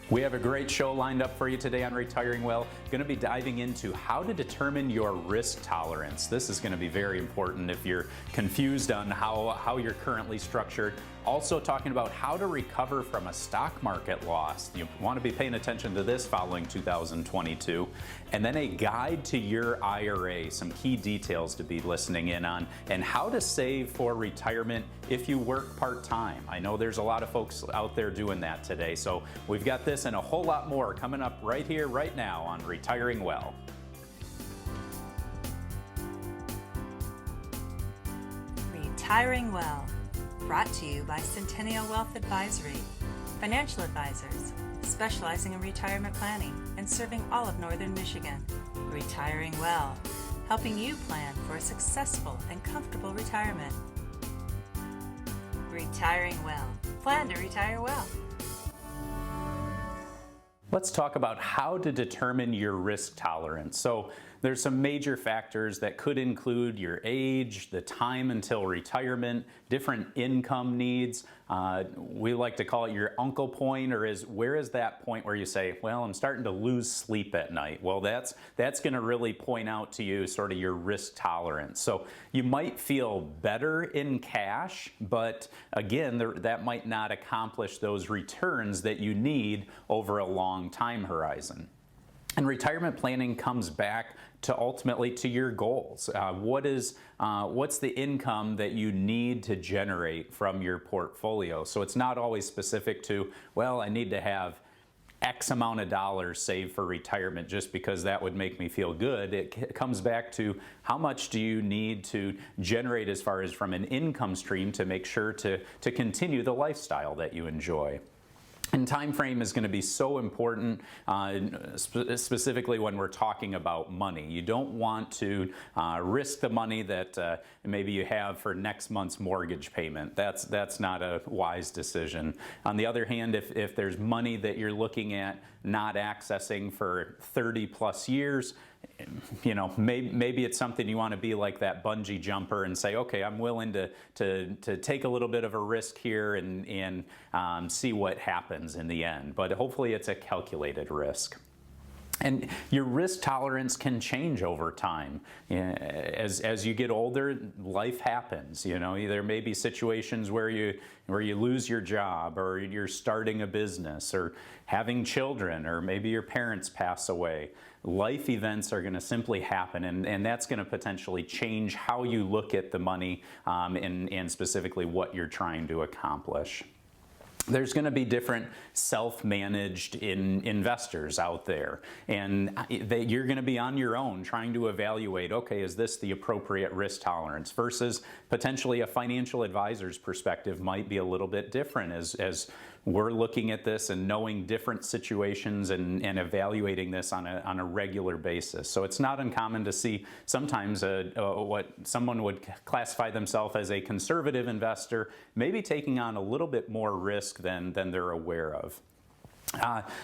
We have a great show lined up for you today on Retiring Well. Going to be diving into how to determine your risk tolerance. This is going to be very important if you're confused on how you're currently structured. Also talking about how to recover from a stock market loss. You want to be paying attention to this following 2022. And then a guide to your IRA, some key details to be listening in on, and how to save for retirement if you work part-time. I know there's a lot of folks out there doing that today, so we've got this and a whole lot more coming up right here, right now on Retiring Well. Retiring Well, brought to you by Centennial Wealth Advisory, financial advisors specializing in retirement planning and serving all of Northern Michigan. Retiring Well, helping you plan for a successful and comfortable retirement. Retiring Well, plan to retire well. Let's talk about how to determine your risk tolerance. So there's some major factors that could include your age, the time until retirement, different income needs. We like to call it your uncle point, or where is that point where you say, well, I'm starting to lose sleep at night? Well, that's going to really point out to you sort of your risk tolerance. So you might feel better in cash, but again, that might not accomplish those returns that you need over a long time horizon. And retirement planning comes back to ultimately to your goals. What's the income that you need to generate from your portfolio? So it's not always specific to, well, I need to have X amount of dollars saved for retirement just because that would make me feel good. It comes back to how much do you need to generate as far as from an income stream to make sure to continue the lifestyle that you enjoy. And time frame is going to be so important, specifically when we're talking about money. You don't want to risk the money that maybe you have for next month's mortgage payment. That's not a wise decision. On the other hand, if there's money that you're looking at not accessing for 30 plus years, you know, maybe it's something you want to be like that bungee jumper and say, okay, I'm willing to take a little bit of a risk here and see what happens in the end. But hopefully it's a calculated risk. And your risk tolerance can change over time. As you get older, life happens. You know, there may be situations where you lose your job, or you're starting a business, or having children, or maybe your parents pass away. Life events are going to simply happen, and that's going to potentially change how you look at the money and specifically what you're trying to accomplish. There's going to be different self-managed investors out there, and you're going to be on your own trying to evaluate, okay, is this the appropriate risk tolerance, versus potentially a financial advisor's perspective might be a little bit different as we're looking at this and knowing different situations and evaluating this on a regular basis. So it's not uncommon to see sometimes what someone would classify themselves as a conservative investor, maybe taking on a little bit more risk than they're aware of.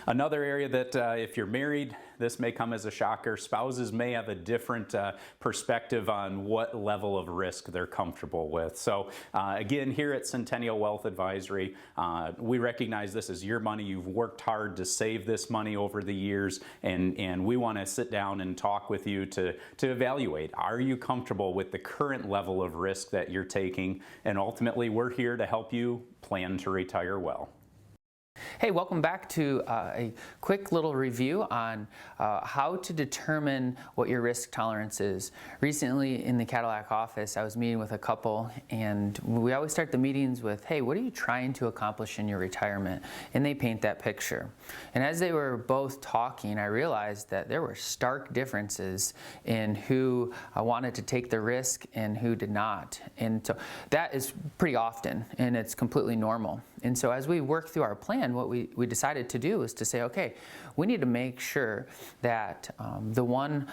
Another area that if you're married, this may come as a shocker. Spouses may have a different perspective on what level of risk they're comfortable with. So again, here at Centennial Wealth Advisory, we recognize this is your money. You've worked hard to save this money over the years, and we want to sit down and talk with you to evaluate, are you comfortable with the current level of risk that you're taking? And ultimately, we're here to help you plan to retire well. Hey, welcome back to a quick little review on how to determine what your risk tolerance is. Recently in the Cadillac office, I was meeting with a couple, and we always start the meetings with, hey, what are you trying to accomplish in your retirement? And they paint that picture. And as they were both talking, I realized that there were stark differences in who wanted to take the risk and who did not. And so that is pretty often, and it's completely normal. And so as we work through our plan, what we decided to do is to say, okay, we need to make sure that the one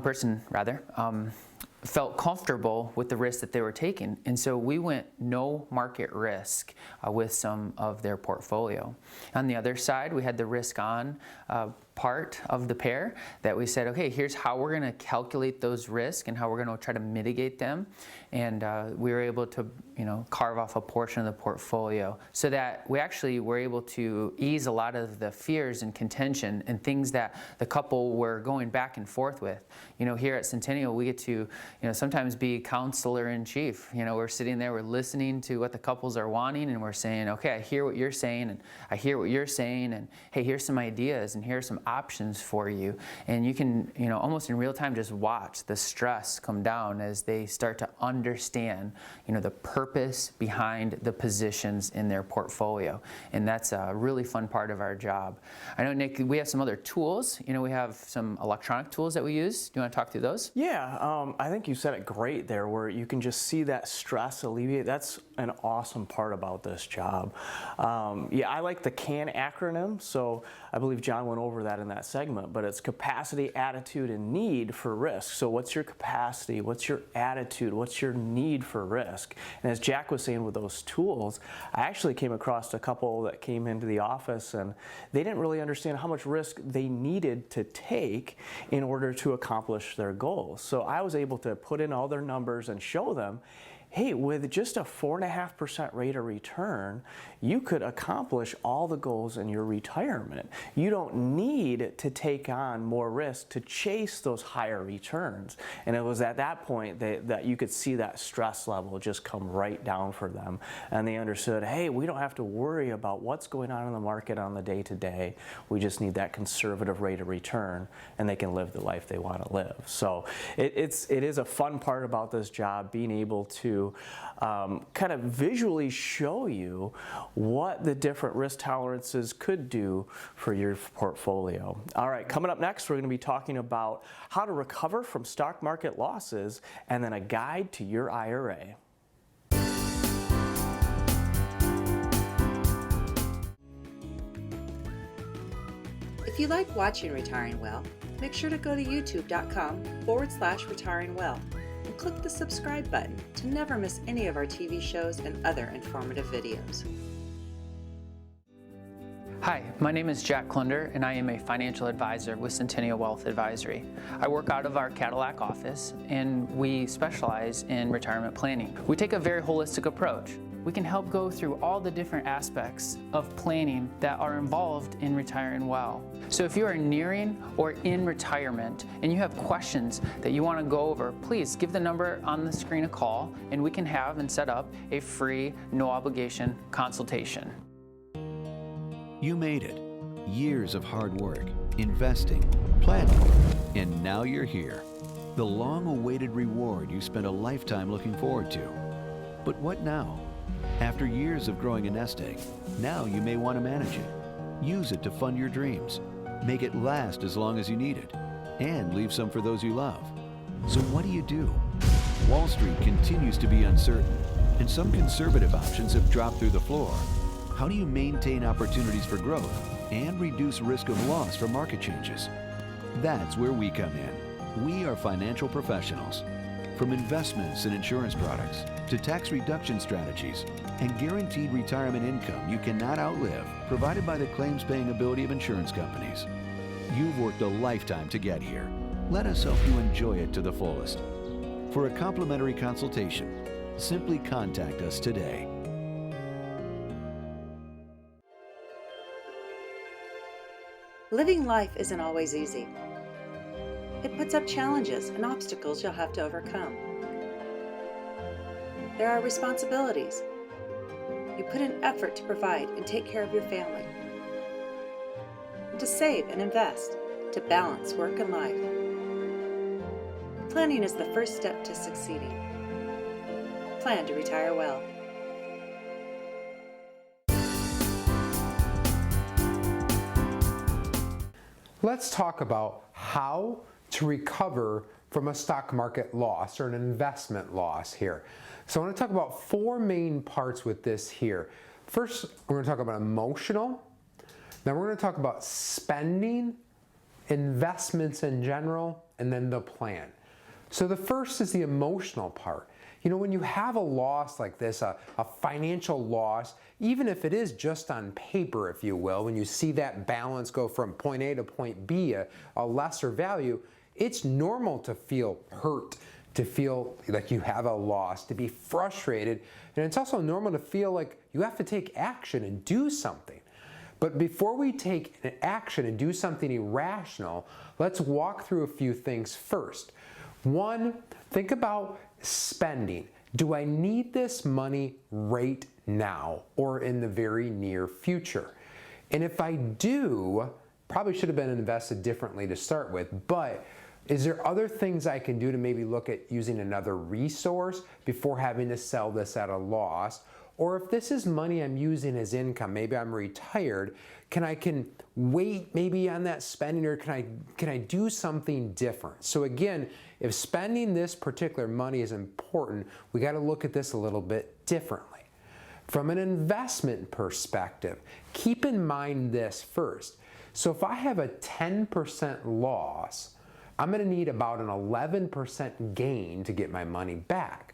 person felt comfortable with the risk that they were taking. And so we went no market risk with some of their portfolio. On the other side, we had the risk on part of the pair that we said, okay, here's how we're going to calculate those risks and how we're going to try to mitigate them. And we were able to, carve off a portion of the portfolio so that we actually were able to ease a lot of the fears and contention and things that the couple were going back and forth with. Here at Centennial, we get to, sometimes be counselor in chief. We're sitting there, we're listening to what the couples are wanting, and we're saying, okay, I hear what you're saying, and I hear what you're saying, and hey, here's some ideas, and here's some options for you. And you can, almost in real time just watch the stress come down as they start to understand, the purpose behind the positions in their portfolio. And that's a really fun part of our job. I know, Nick, we have some other tools. We have some electronic tools that we use. Do you want to talk through those? Yeah, I think you said it great there, where you can just see that stress alleviate. That's an awesome part about this job. Yeah, I like the CAN acronym, so I believe John went over that in that segment, but it's capacity, attitude, and need for risk. So what's your capacity? What's your attitude? What's your need for risk? And as Jack was saying with those tools, I actually came across a couple that came into the office and they didn't really understand how much risk they needed to take in order to accomplish their goals. So I was able to put in all their numbers and show them, hey, with just a 4.5% rate of return, you could accomplish all the goals in your retirement. You don't need to take on more risk to chase those higher returns. And it was at that point that you could see that stress level just come right down for them. And they understood, hey, we don't have to worry about what's going on in the market on the day-to-day. We just need that conservative rate of return, and they can live the life they want to live. So it is a fun part about this job, being able to kind of visually show you what the different risk tolerances could do for your portfolio. All right, coming up next, we're going to be talking about how to recover from stock market losses and then a guide to your IRA. If you like watching Retiring Well, make sure to go to youtube.com/retiringwell and click the subscribe button to never miss any of our TV shows and other informative videos. Hi, my name is Jack Klunder, and I am a financial advisor with Centennial Wealth Advisory. I work out of our Cadillac office, and we specialize in retirement planning. We take a very holistic approach. We can help go through all the different aspects of planning that are involved in retiring well. So if you are nearing or in retirement and you have questions that you want to go over, please give the number on the screen a call, and we can have and set up a free, no obligation consultation. You made it. Years of hard work, investing, planning, and now you're here. The long-awaited reward you spent a lifetime looking forward to. But what now? After years of growing a nest egg, now you may want to manage it. Use it to fund your dreams. Make it last as long as you need it. And leave some for those you love. So what do? Wall Street continues to be uncertain, and some conservative options have dropped through the floor. How do you maintain opportunities for growth and reduce risk of loss from market changes? That's where we come in. We are financial professionals. From investments and insurance products to tax reduction strategies and guaranteed retirement income you cannot outlive, provided by the claims-paying ability of insurance companies. You've worked a lifetime to get here. Let us help you enjoy it to the fullest. For a complimentary consultation, simply contact us today. Living life isn't always easy. It puts up challenges and obstacles you'll have to overcome. There are responsibilities. You put in effort to provide and take care of your family, and to save and invest, to balance work and life. Planning is the first step to succeeding. Plan to retire well. Let's talk about how to recover from a stock market loss or an investment loss here. So I want to talk about four main parts with this here. First, we're going to talk about emotional. Then we're going to talk about spending, investments in general, and then the plan. So the first is the emotional part. You know, when you have a loss like this, a financial loss, even if it is just on paper, if you will, when you see that balance go from point A to point B, a lesser value, it's normal to feel hurt, to feel like you have a loss, to be frustrated, and it's also normal to feel like you have to take action and do something. But before we take an action and do something irrational, let's walk through a few things first. One, think about spending. Do I need this money right now or in the very near future? And if I do, probably should have been invested differently to start with, but is there other things I can do to maybe look at using another resource before having to sell this at a loss? Or if this is money I'm using as income, maybe I'm retired, can wait maybe on that spending, or can I do something different? So again, if spending this particular money is important, we got to look at this a little bit differently. From an investment perspective, keep in mind this first. So if I have a 10% loss, I'm going to need about an 11% gain to get my money back.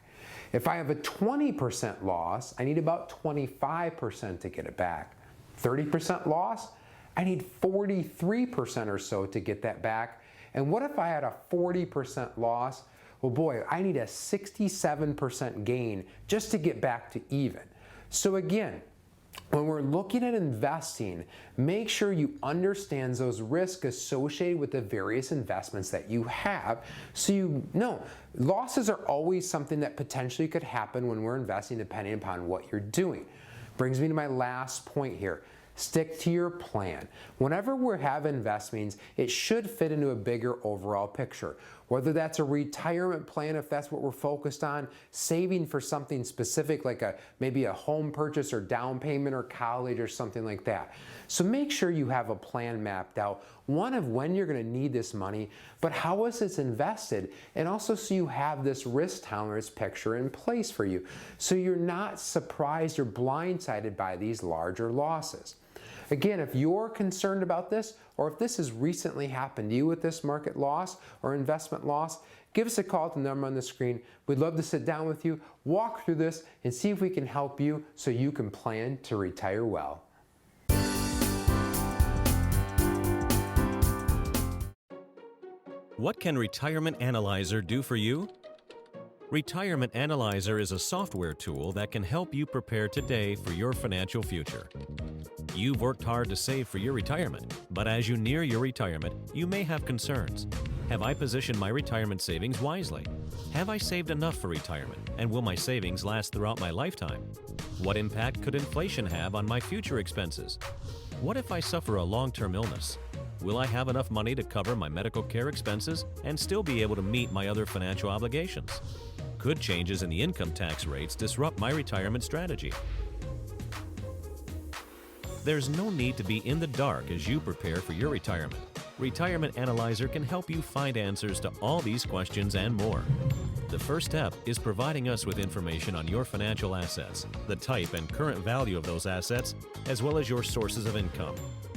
If I have a 20% loss, I need about 25% to get it back. 30% loss, I need 43% or so to get that back. And what if I had a 40% loss? Well, boy, I need a 67% gain just to get back to even. So again, when we're looking at investing, make sure you understand those risks associated with the various investments that you have, so you know losses are always something that potentially could happen when we're investing, depending upon what you're doing. Brings me to my last point here. Stick to your plan. Whenever we have investments, it should fit into a bigger overall picture. Whether that's a retirement plan, if that's what we're focused on, saving for something specific like maybe a home purchase or down payment or college or something like that. So make sure you have a plan mapped out, one of when you're going to need this money, but how is it invested, and also so you have this risk tolerance picture in place for you, so you're not surprised or blindsided by these larger losses. Again, if you're concerned about this, or if this has recently happened to you with this market loss or investment loss, give us a call at the number on the screen. We'd love to sit down with you, walk through this, and see if we can help you so you can plan to retire well. What can Retirement Analyzer do for you? Retirement Analyzer is a software tool that can help you prepare today for your financial future. You've worked hard to save for your retirement, but as you near your retirement, you may have concerns. Have I positioned my retirement savings wisely? Have I saved enough for retirement, and will my savings last throughout my lifetime? What impact could inflation have on my future expenses? What if I suffer a long-term illness? Will I have enough money to cover my medical care expenses and still be able to meet my other financial obligations? Could changes in the income tax rates disrupt my retirement strategy? There's no need to be in the dark as you prepare for your retirement. Retirement Analyzer can help you find answers to all these questions and more. The first step is providing us with information on your financial assets, the type and current value of those assets, as well as your sources of income.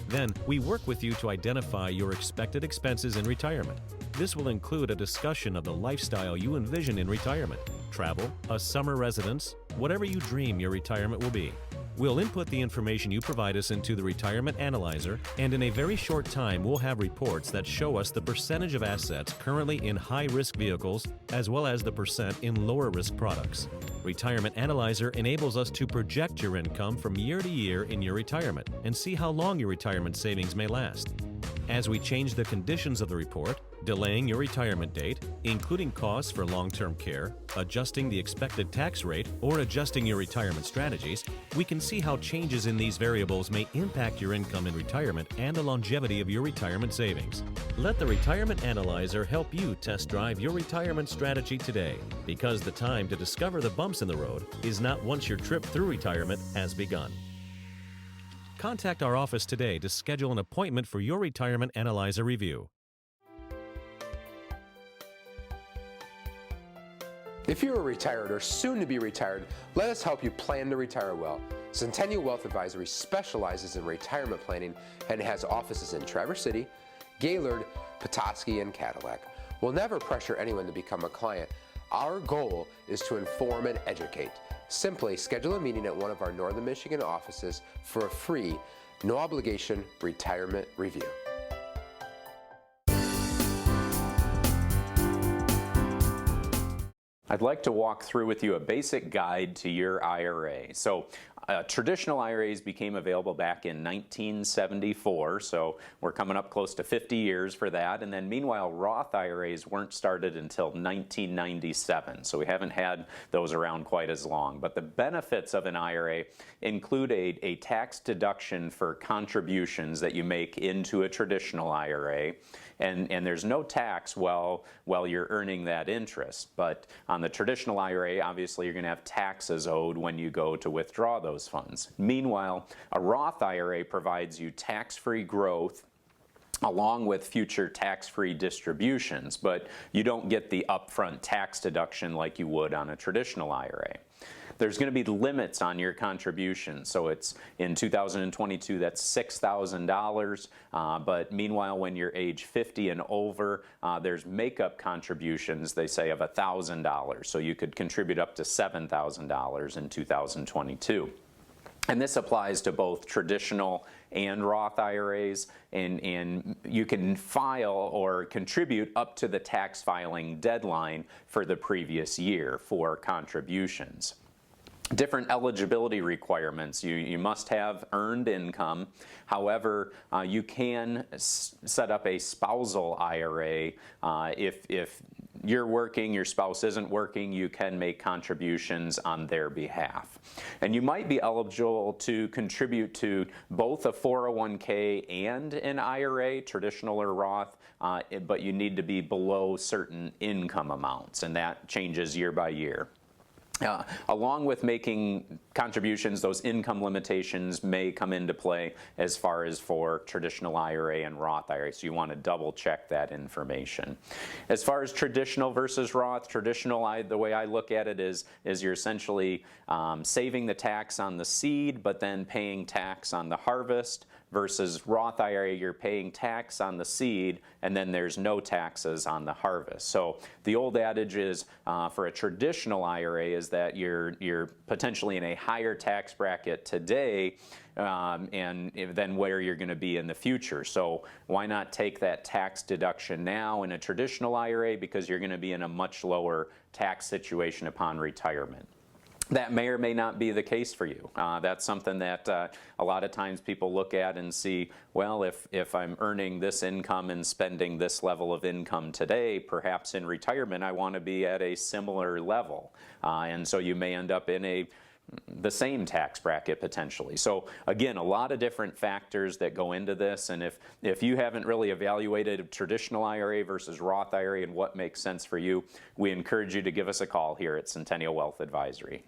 Then, we work with you to identify your expected expenses in retirement. This will include a discussion of the lifestyle you envision in retirement, travel, a summer residence, whatever you dream your retirement will be. We'll input the information you provide us into the Retirement Analyzer, and in a very short time we'll have reports that show us the percentage of assets currently in high-risk vehicles as well as the percent in lower-risk products. Retirement Analyzer enables us to project your income from year to year in your retirement and see how long your retirement savings may last. As we change the conditions of the report, delaying your retirement date, including costs for long-term care, adjusting the expected tax rate, or adjusting your retirement strategies, we can see how changes in these variables may impact your income in retirement and the longevity of your retirement savings. Let the Retirement Analyzer help you test drive your retirement strategy today, because the time to discover the bumps in the road is not once your trip through retirement has begun. Contact our office today to schedule an appointment for your Retirement Analyzer review. If you are retired or soon to be retired, let us help you plan to retire well. Centennial Wealth Advisory specializes in retirement planning and has offices in Traverse City, Gaylord, Petoskey, and Cadillac. We'll never pressure anyone to become a client. Our goal is to inform and educate. Simply schedule a meeting at one of our Northern Michigan offices for a free, no obligation retirement review. I'd like to walk through with you a basic guide to your IRA. So traditional IRAs became available back in 1974, so we're coming up close to 50 years for that. And then meanwhile, Roth IRAs weren't started until 1997, so we haven't had those around quite as long. But the benefits of an IRA include a tax deduction for contributions that you make into a traditional IRA. And there's no tax while you're earning that interest. But on the traditional IRA, obviously you're going to have taxes owed when you go to withdraw those funds. Meanwhile, a Roth IRA provides you tax-free growth along with future tax-free distributions, but you don't get the upfront tax deduction like you would on a traditional IRA. There's going to be limits on your contribution. So it's in 2022, that's $6,000. But meanwhile, when you're age 50 and over, there's makeup contributions, they say, of $1,000. So you could contribute up to $7,000 in 2022. And this applies to both traditional and Roth IRAs, and you can file or contribute up to the tax filing deadline for the previous year for contributions. Different eligibility requirements. You must have earned income. However, you can set up a spousal IRA. If you're working, your spouse isn't working, you can make contributions on their behalf. And you might be eligible to contribute to both a 401k and an IRA, traditional or Roth, but you need to be below certain income amounts, and that changes year by year. Along with making contributions, those income limitations may come into play as far as for traditional IRA and Roth IRA, so you want to double check that information. As far as traditional versus Roth, traditional, the way I look at it is you're essentially saving the tax on the seed, but then paying tax on the harvest, versus Roth IRA, you're paying tax on the seed, and then there's no taxes on the harvest. So the old adage is for a traditional IRA is that you're potentially in a higher tax bracket today and then where you're going to be in the future. So why not take that tax deduction now in a traditional IRA, because you're going to be in a much lower tax situation upon retirement. That may or may not be the case for you. That's something that a lot of times people look at and see, well, if I'm earning this income and spending this level of income today, perhaps in retirement I want to be at a similar level. And so you may end up in the same tax bracket potentially. So again, a lot of different factors that go into this, and if you haven't really evaluated a traditional IRA versus Roth IRA and what makes sense for you, we encourage you to give us a call here at Centennial Wealth Advisory.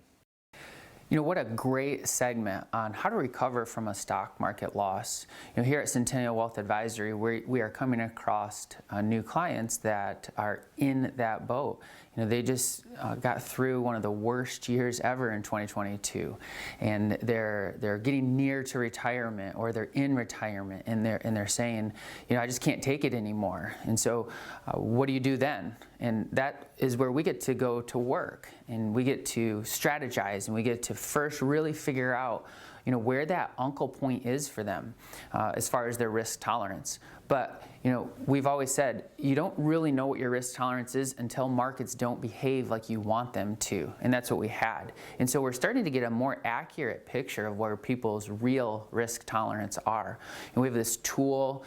You know, what a great segment on how to recover from a stock market loss. You know, here at Centennial Wealth Advisory, we are coming across new clients that are in that boat. You know, they just got through one of the worst years ever in 2022, and they're getting near to retirement, or they're in retirement, and they're saying, you know, I just can't take it anymore. And so, what do you do then? And that is where we get to go to work, and we get to strategize, and we get to first really figure out, you know, where that uncle point is for them as far as their risk tolerance. But, you know, we've always said you don't really know what your risk tolerance is until markets don't behave like you want them to, and that's what we had. And so we're starting to get a more accurate picture of where people's real risk tolerance are. And we have this tool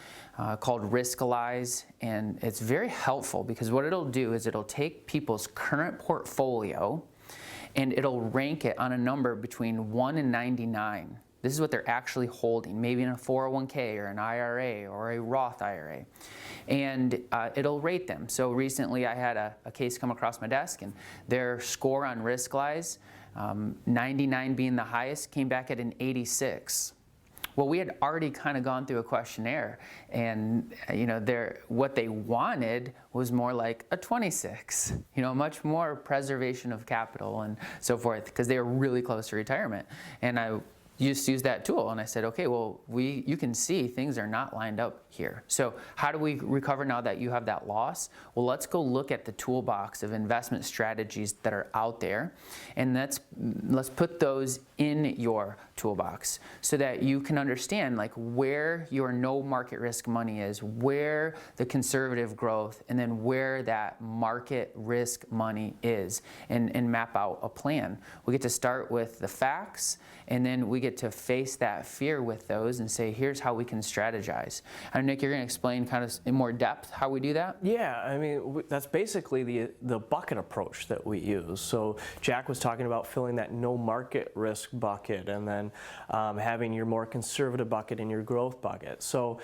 called Riskalyze, and it's very helpful because what it'll do is it'll take people's current portfolio and it'll rank it on a number between 1 and 99. This is what they're actually holding, maybe in a 401k or an IRA or a Roth IRA. And it'll rate them. So recently I had a case come across my desk, and their score on Riskalyze, 99 being the highest, came back at an 86. Well, we had already kind of gone through a questionnaire, and you know, what they wanted was more like a 26, you know, much more preservation of capital and so forth, because they were really close to retirement. And I just use that tool. And I said, okay, well, you can see things are not lined up here. So how do we recover now that you have that loss? Well, let's go look at the toolbox of investment strategies that are out there, and let's put those in your toolbox so that you can understand like where your no market risk money is, where the conservative growth, and then where that market risk money is, and map out a plan. We get to start with the facts, and then we get to face that fear with those and say, here's how we can strategize. And Nick, you're going to explain kind of in more depth how we do that? Yeah, I mean, that's basically the bucket approach that we use. So Jack was talking about filling that no market risk bucket, and then having your more conservative bucket and your growth bucket. So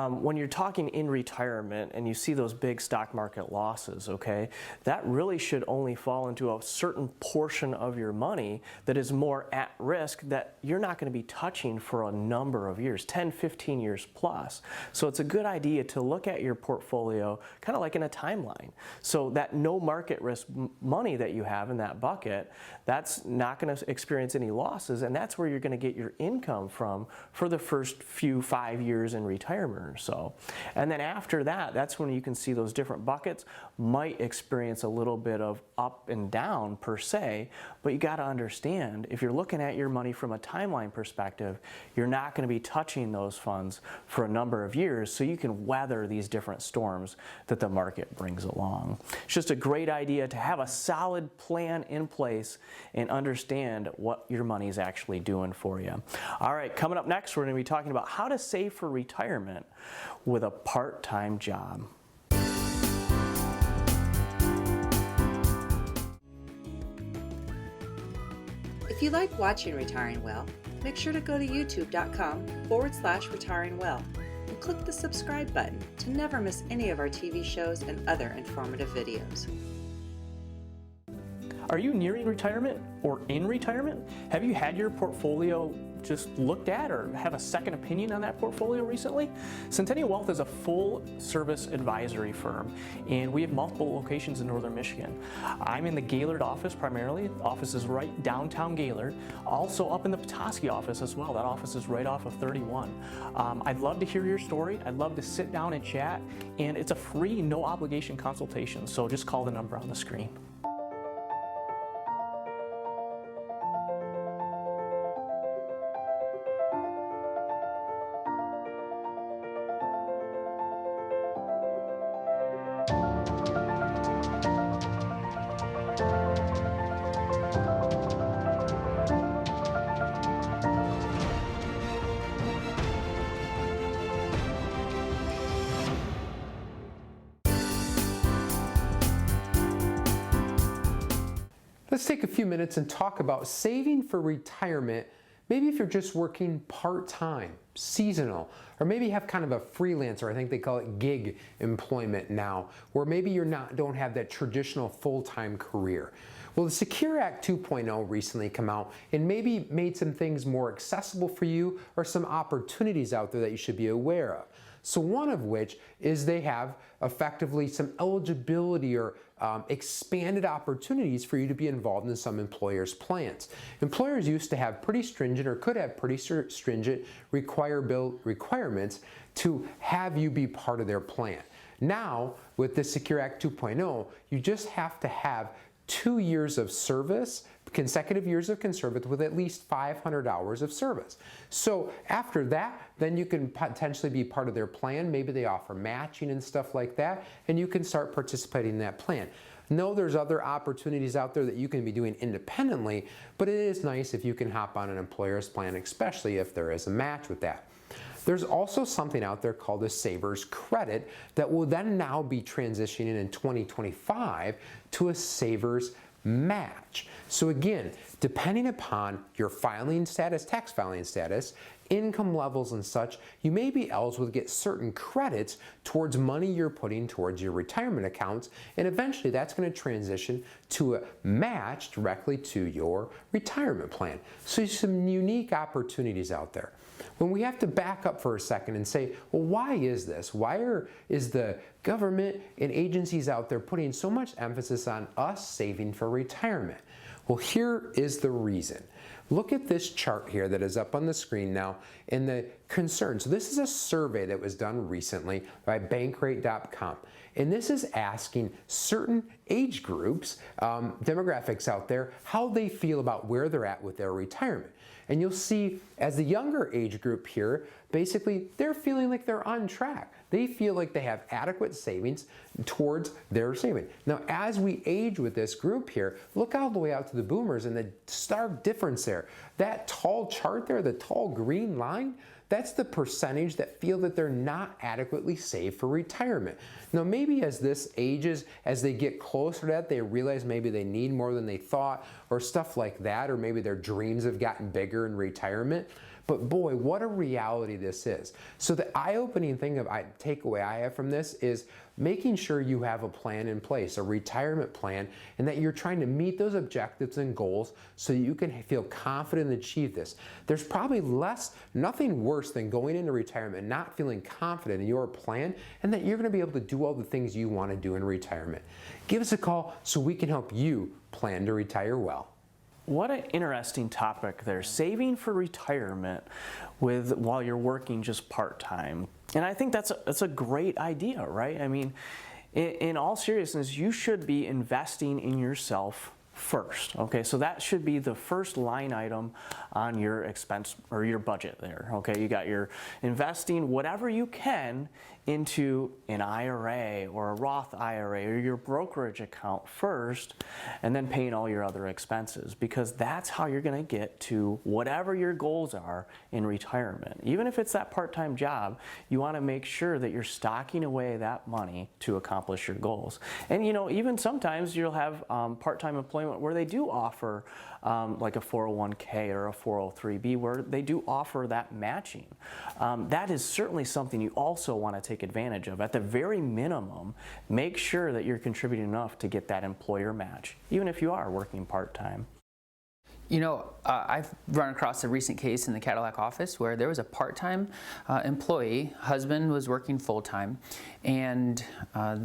when you're talking in retirement and you see those big stock market losses, okay, that really should only fall into a certain portion of your money that is more at risk that you're not going to be touching for a number of years, 10, 15 years plus. So it's a good idea to look at your portfolio kind of like in a timeline. So that no market risk money that you have in that bucket, that's not going to experience any losses, and that's where you're going to get your income from for the first 5 years in retirement or so. And then after that, that's when you can see those different buckets might experience a little bit of up and down per se, but you got to understand, if you're looking at your money from a timeline perspective, you're not going to be touching those funds for a number of years, so you can weather these different storms that the market brings along. It's just a great idea to have a solid plan in place and understand what your money is actually doing for you. All right, coming up next, we're going to be talking about how to save for retirement with a part-time job. If you like watching Retiring Well, make sure to go to youtube.com/retiringwell and click the subscribe button to never miss any of our TV shows and other informative videos. Are you nearing retirement or in retirement? Have you had your portfolio just looked at or have a second opinion on that portfolio recently? Centennial Wealth is a full service advisory firm, and we have multiple locations in northern Michigan. I'm in the Gaylord office primarily. The office is right downtown Gaylord. Also up in the Petoskey office as well. That office is right off of 31. I'd love to hear your story. I'd love to sit down and chat, and it's a free, no obligation consultation, so just call the number on the screen. Let's take a few minutes and talk about saving for retirement. Maybe if you're just working part-time, seasonal, or maybe have kind of a freelancer, I think they call it gig employment now, where maybe don't have that traditional full-time career. Well, the Secure Act 2.0 recently came out and maybe made some things more accessible for you, or some opportunities out there that you should be aware of. So one of which is they have effectively some eligibility or expanded opportunities for you to be involved in some employers' plans. Employers used to have pretty stringent, or could have pretty stringent requirements to have you be part of their plan. Now, with the Secure Act 2.0, you just have to have 2 years of service, consecutive years of service with at least 500 hours of service. So after that, then you can potentially be part of their plan. Maybe they offer matching and stuff like that, and you can start participating in that plan. No, there's other opportunities out there that you can be doing independently, but it is nice if you can hop on an employer's plan, especially if there is a match with that. There's also something out there called a Savers Credit that will then now be transitioning in 2025 to a Savers Match. So again, depending upon your filing status, tax filing status, income levels and such, you may be eligible to get certain credits towards money you're putting towards your retirement accounts, and eventually that's going to transition to a match directly to your retirement plan. So there's some unique opportunities out there. When we have to back up for a second and say, well, why is this? Is the government and agencies out there putting so much emphasis on us saving for retirement? Well, here is the reason. Look at this chart here that is up on the screen now in the concern. So this is a survey that was done recently by Bankrate.com. And this is asking certain age groups, demographics out there, how they feel about where they're at with their retirement. And you'll see as the younger age group here, basically they're feeling like they're on track. They feel like they have adequate savings towards their saving. Now, as we age with this group here, look all the way out to the boomers and the stark difference there. That tall chart there, the tall green line, that's the percentage that feel that they're not adequately saved for retirement. Now, maybe as this ages, as they get closer to that, they realize maybe they need more than they thought or stuff like that, or maybe their dreams have gotten bigger in retirement. But boy, what a reality this is. So the eye-opening thing takeaway I have from this is making sure you have a plan in place, a retirement plan, and that you're trying to meet those objectives and goals so you can feel confident and achieve this. There's probably nothing worse than going into retirement and not feeling confident in your plan and that you're going to be able to do all the things you want to do in retirement. Give us a call so we can help you plan to retire well. What an interesting topic there. Saving for retirement while you're working just part-time. And I think that's a great idea, right? I mean, in all seriousness, you should be investing in yourself first. Okay, so that should be the first line item on your expense or your budget there. Okay, you got your investing whatever you can into an IRA or a Roth IRA or your brokerage account first, and then paying all your other expenses, because that's how you're going to get to whatever your goals are in retirement. Even if it's that part-time job, you want to make sure that you're stocking away that money to accomplish your goals. And you know, even sometimes you'll have part-time employment where they do offer like a 401k or a 403b, where they do offer that matching. That is certainly something you also want to take advantage of. At the very minimum, make sure that you're contributing enough to get that employer match, even if you are working part-time. You know, I've run across a recent case in the Cadillac office where there was a part-time employee, husband was working full-time, and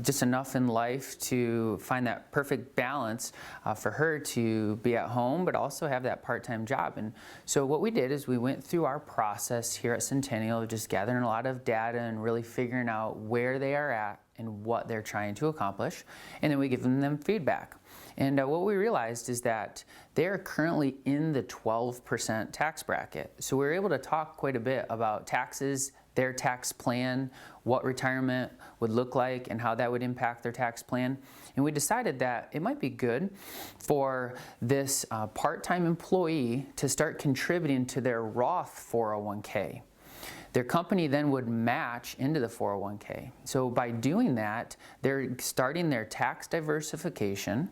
just enough in life to find that perfect balance for her to be at home but also have that part-time job. And so what we did is we went through our process here at Centennial, just gathering a lot of data and really figuring out where they are at and what they're trying to accomplish, and then we give them feedback. And what we realized is that they're currently in the 12% tax bracket. So we were able to talk quite a bit about taxes, their tax plan, what retirement would look like, and how that would impact their tax plan. And we decided that it might be good for this part-time employee to start contributing to their Roth 401k. Their company then would match into the 401k. So by doing that, they're starting their tax diversification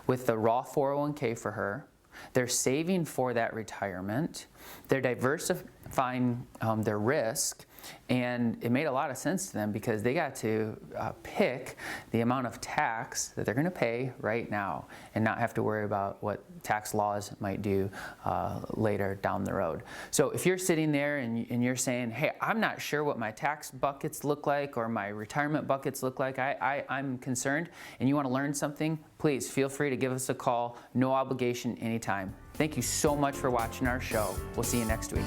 with the Roth 401k for her. They're saving for that retirement. They're diversifying their risk. And it made a lot of sense to them because they got to pick the amount of tax that they're going to pay right now and not have to worry about what tax laws might do later down the road. So if you're sitting there and you're saying, hey, I'm not sure what my tax buckets look like or my retirement buckets look like, I'm concerned, and you want to learn something, please feel free to give us a call. No obligation anytime. Thank you so much for watching our show. We'll see you next week.